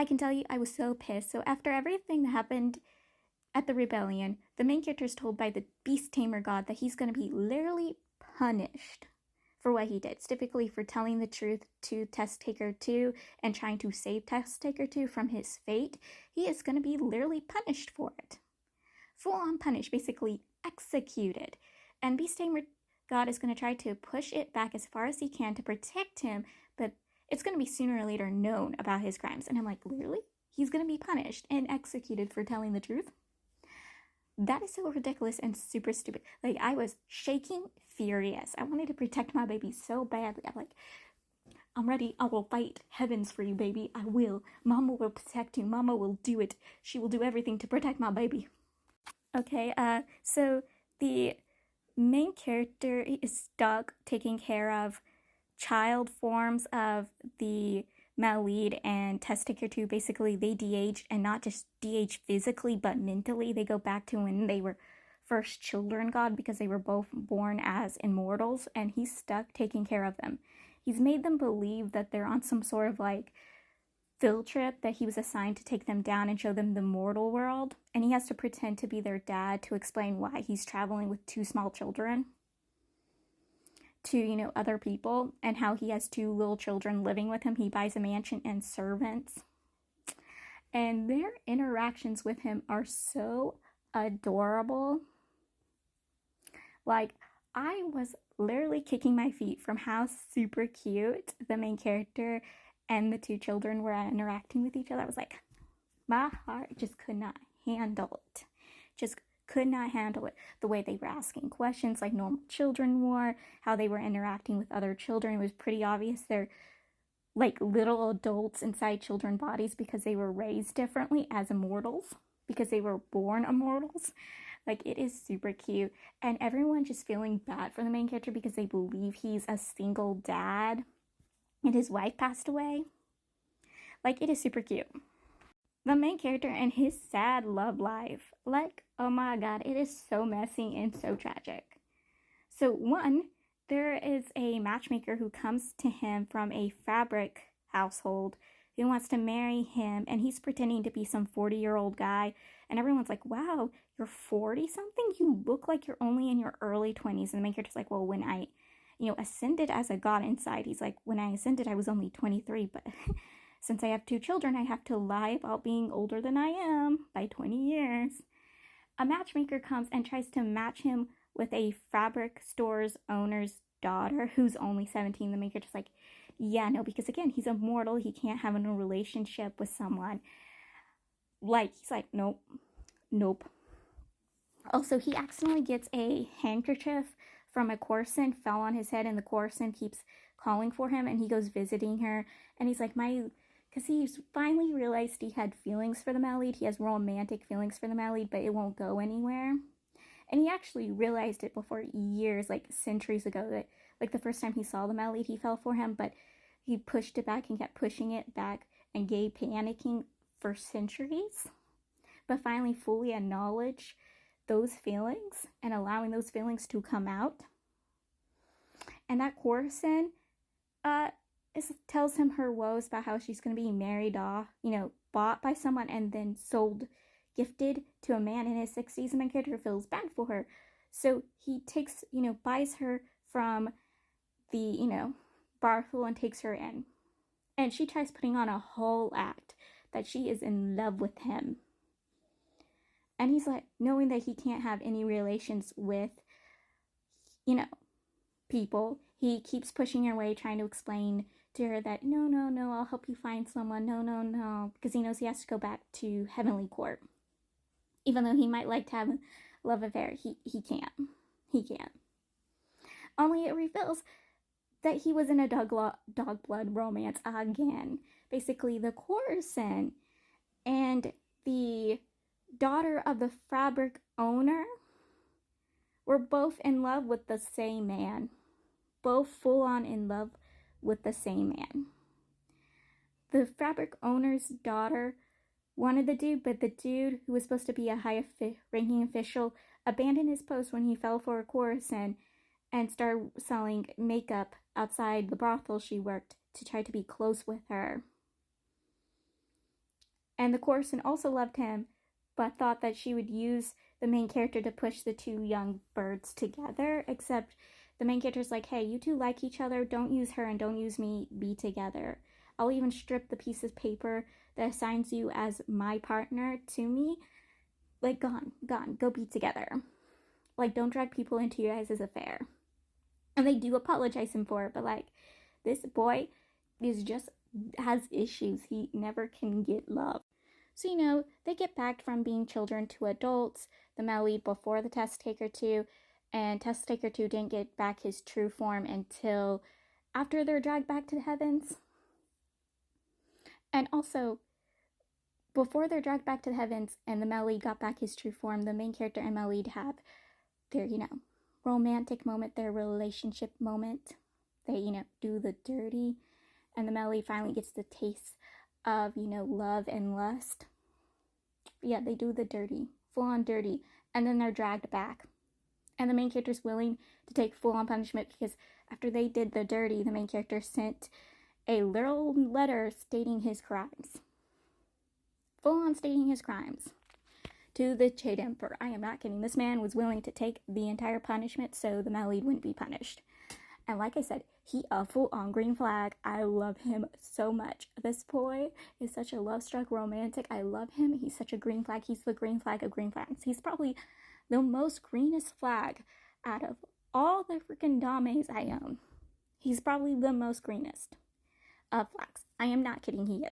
I can tell you I was so pissed. So after everything that happened at the rebellion, the main character is told by the beast tamer god that he's going to be literally punished for what he did, specifically for telling the truth to Test-Taker 2 and trying to save Test-Taker 2 from his fate. He is going to be literally punished for it. Full on punished, basically executed. And Beast Tamer God is going to try to push it back as far as he can to protect him, but it's going to be sooner or later known about his crimes. And I'm like, literally? He's going to be punished and executed for telling the truth? That is so ridiculous and super stupid. Like, I was shaking furious. I wanted to protect my baby so badly. I'm like, I'm ready. I will fight heavens for you, baby. I will. Mama will protect you. Mama will do it. She will do everything to protect my baby. Okay, so the main character is stuck taking care of child forms of the male lead and Test-Taker 2. Basically, they de-age, and not just de-age physically, but mentally. They go back to when they were first children god because they were both born as immortals, and he's stuck taking care of them. He's made them believe that they're on some sort of like field trip that he was assigned to take them down and show them the mortal world, and he has to pretend to be their dad to explain why he's traveling with two small children to, other people, and how he has two little children living with him. He buys a mansion and servants, and their interactions with him are so adorable. Like, I was literally kicking my feet from how super cute the main character and the two children were interacting with each other. I was like, my heart just could not handle it. Just could not handle it. The way they were asking questions like normal children were, how they were interacting with other children. It was pretty obvious they're like little adults inside children bodies because they were raised differently as immortals, because they were born immortals. Like, it is super cute. And everyone just feeling bad for the main character because they believe he's a single dad and his wife passed away. Like, it is super cute. The main character and his sad love life. Like, oh my god, it is so messy and so tragic. So one, there is a matchmaker who comes to him from a fabric household who wants to marry him, and he's pretending to be some 40-year-old guy, and everyone's like, wow, you're 40 something? You look like you're only in your early 20s. And the main character's like, well, when I ascended as a god inside, he's like, when I ascended I was only 23, but since I have two children, I have to lie about being older than I am by 20 years. A matchmaker comes and tries to match him with a fabric store's owner's daughter who's only 17. The maker just like, yeah, no, because again, he's immortal. He can't have a relationship with someone. Like, he's like, nope, nope. Also, he accidentally gets a handkerchief from a Coruscant, fell on his head, and the Coruscant keeps calling for him, and he goes visiting her, and he's like, because he's finally realized he had feelings for the male lead. He has romantic feelings for the male lead, but it won't go anywhere. And he actually realized it before years, like centuries ago, that like the first time he saw the male lead, he fell for him, but he pushed it back and kept pushing it back and gay panicking for centuries. But finally fully acknowledged those feelings and allowing those feelings to come out. And that Coruscant tells him her woes about how she's going to be married off, bought by someone and then sold, gifted to a man in his 60s. And my character feels bad for her. So he takes, buys her from the, brothel and takes her in. And she tries putting on a whole act that she is in love with him. And he's like, knowing that he can't have any relations with, people, he keeps pushing her away, trying to explain to her that, no, I'll help you find someone, no, because he knows he has to go back to Heavenly Court. Even though he might like to have a love affair, he can't. He can't. Only it reveals that he was in a dog blood romance again. Basically, the Coruscant and the daughter of the fabric owner were both in love with the same man. Both full on in love with the same man. The fabric owner's daughter wanted the dude, but the dude, who was supposed to be a high-ranking official, abandoned his post when he fell for a Coruscant and started selling makeup outside the brothel she worked to try to be close with her. And the Corson also loved him, but thought that she would use the main character to push the two young birds together, except the main character's like, hey, you two like each other, don't use her and don't use me, be together. I'll even strip the piece of paper that assigns you as my partner to me. Like, gone, go be together. Like, don't drag people into your guys' affair. And they do apologize him for it, but like, this boy is just has issues. He never can get love. So, they get back from being children to adults. The male lead before the test taker 2, and test taker 2 didn't get back his true form until after they're dragged back to the heavens. And also, before they're dragged back to the heavens and the male lead got back his true form, the main character and male lead have their, romantic moment, their relationship moment. They, do the dirty, and the male lead finally gets the taste of, love and lust. Yeah, they do the dirty, full on dirty, and then they're dragged back. And the main character's willing to take full on punishment because after they did the dirty, the main character sent a literal letter stating his crimes. Full on stating his crimes to the Jade Emperor. I am not kidding. This man was willing to take the entire punishment so the male lead wouldn't be punished. And like I said, he a full-on green flag. I love him so much. This boy is such a love-struck romantic. I love him. He's such a green flag. He's the green flag of green flags. He's probably the most greenest flag out of all the freaking dames I own. He's probably the most greenest of flags. I am not kidding. He is.